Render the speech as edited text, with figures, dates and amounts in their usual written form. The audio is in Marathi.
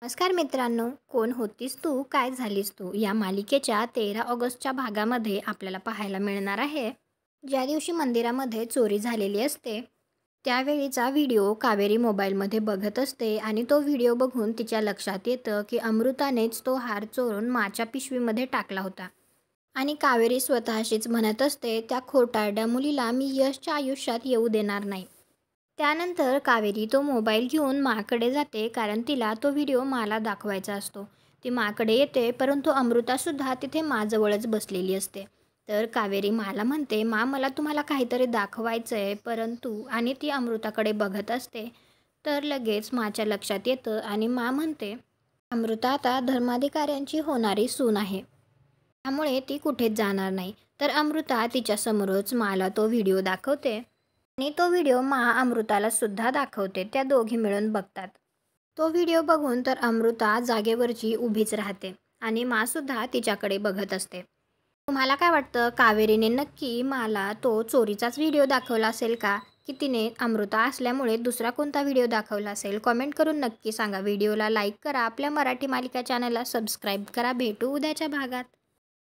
नमस्कार मित्रांनो, कोण होतीस तू काय झालीस तू या मालिकेच्या 13 ऑगस्टच्या भागामध्ये आपल्याला पाहायला मिळणार आहे. ज्या दिवशी मंदिरामध्ये चोरी झालेली असते त्यावेळीचा व्हिडिओ कावेरी मोबाईलमध्ये बघत असते आणि तो व्हिडिओ बघून तिच्या लक्षात येतं की अमृतानेच तो हार चोरून माच्या पिशवीमध्ये टाकला होता. आणि कावेरी स्वतःशीच म्हणत असते, त्या खोटारड्या मुलीला मी यशच्या आयुष्यात येऊ देणार नाही. त्यानंतर कावेरी तो मोबाईल घेऊन माकडे जाते, कारण तिला तो व्हिडिओ माला दाखवायचा असतो. ती माकडे येते, परंतु अमृतासुद्धा तिथे माजवळच बसलेली असते. तर कावेरी माला म्हणते, मा मला तुम्हाला काहीतरी दाखवायचं आहे. परंतु आणि ती अमृताकडे बघत असते. तर लगेच माच्या लक्षात येतं आणि मा म्हणते, अमृता आता धर्माधिकाऱ्यांची होणारी सून आहे, त्यामुळे ती कुठेच जाणार नाही. तर अमृता तिच्यासमोरच माला तो व्हिडिओ दाखवते आणि तो व्हिडिओ मा अमृताला सुद्धा दाखवते. त्या दोघी मिळून बघतात. तो व्हिडिओ बघून तर अमृता जागेवरची उभीच राहते आणि मा सुद्धा तिच्याकडे बघत असते. तुम्हाला काय वाटतं, कावेरीने नक्की माला तो चोरीचाच व्हिडिओ दाखवला असेल का, की तिने अमृता असल्यामुळे दुसरा कोणता व्हिडिओ दाखवला असेल? कॉमेंट करून नक्की सांगा. व्हिडिओला लाईक करा, आपल्या मराठी मालिका चॅनलला सबस्क्राईब करा. भेटू उद्याच्या भागात.